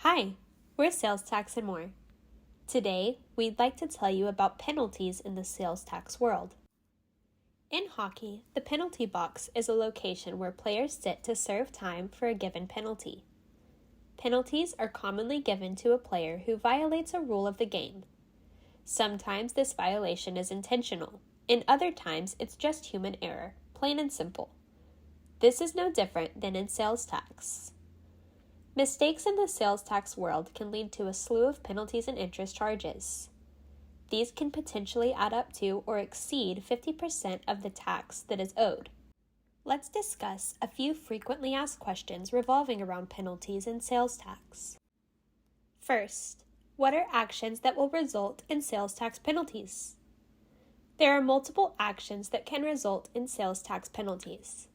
Hi, we're Sales Tax and More. Today, we'd like to tell you about penalties in the sales tax world. In hockey, the penalty box is a location where players sit to serve time for a given penalty. Penalties are commonly given to a player who violates a rule of the game. Sometimes this violation is intentional. In other times, it's just human error, plain and simple. This is no different than in sales tax. Mistakes in the sales tax world can lead to a slew of penalties and interest charges. These can potentially add up to or exceed 50% of the tax that is owed. Let's discuss a few frequently asked questions revolving around penalties in sales tax. First, what are actions that will result in sales tax penalties? There are multiple actions that can result in sales tax penalties.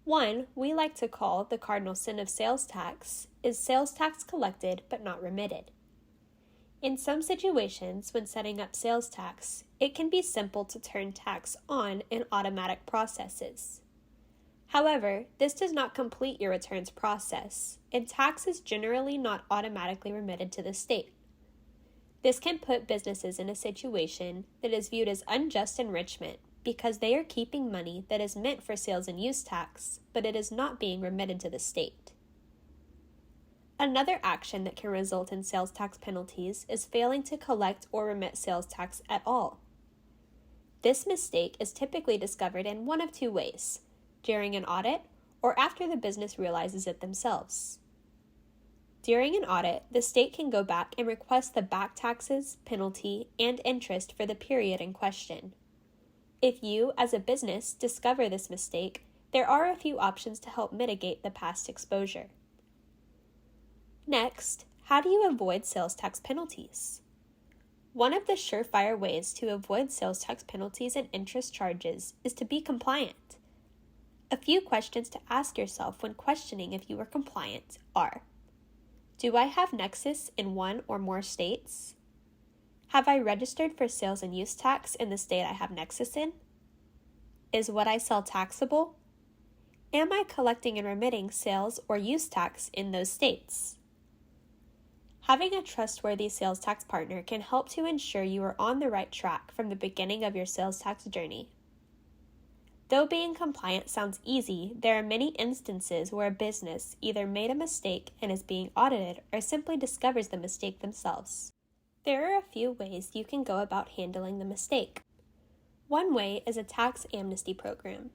One we like to call the cardinal sin of sales tax is sales tax collected but not remitted. In some situations, when setting up sales tax, it can be simple to turn tax on in automatic processes. However, this does not complete your returns process, and tax is generally not automatically remitted to the state. This can put businesses in a situation that is viewed as unjust enrichment because they are keeping money that is meant for sales and use tax, but it is not being remitted to the state. Another action that can result in sales tax penalties is failing to collect or remit sales tax at all. This mistake is typically discovered in one of two ways: during an audit or after the business realizes it themselves. During an audit, the state can go back and request the back taxes, penalty, and interest for the period in question. If you, as a business, discover this mistake, there are a few options to help mitigate the past exposure. Next, how do you avoid sales tax penalties? One of the surefire ways to avoid sales tax penalties and interest charges is to be compliant. A few questions to ask yourself when questioning if you are compliant are: do I have nexus in one or more states? Have I registered for sales and use tax in the state I have nexus in? Is what I sell taxable? Am I collecting and remitting sales or use tax in those states? Having a trustworthy sales tax partner can help to ensure you are on the right track from the beginning of your sales tax journey. Though being compliant sounds easy, there are many instances where a business either made a mistake and is being audited or simply discovers the mistake themselves. There are a few ways you can go about handling the mistake. One way is a tax amnesty program.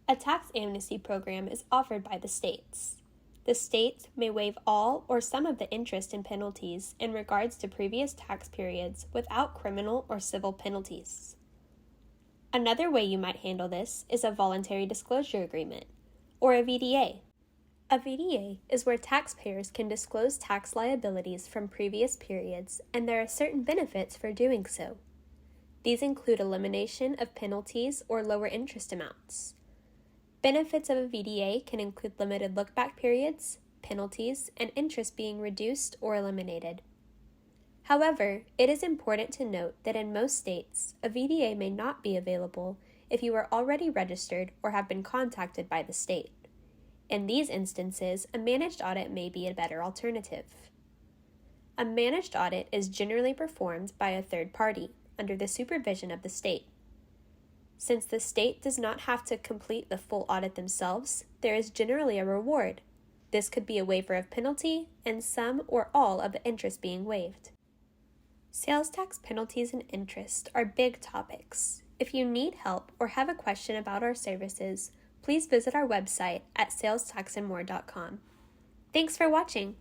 A tax amnesty program is offered by the states. The state may waive all or some of the interest and penalties in regards to previous tax periods without criminal or civil penalties. Another way you might handle this is a voluntary disclosure agreement, or a VDA. A VDA is where taxpayers can disclose tax liabilities from previous periods, and there are certain benefits for doing so. These include elimination of penalties or lower interest amounts. Benefits of a VDA can include limited look-back periods, penalties, and interest being reduced or eliminated. However, it is important to note that in most states, a VDA may not be available if you are already registered or have been contacted by the state. In these instances, a managed audit may be a better alternative. A managed audit is generally performed by a third party under the supervision of the state. Since the state does not have to complete the full audit themselves, there is generally a reward. This could be a waiver of penalty and some or all of the interest being waived. Sales tax penalties and interest are big topics. If you need help or have a question about our services, please visit our website at salestaxandmore.com. Thanks for watching.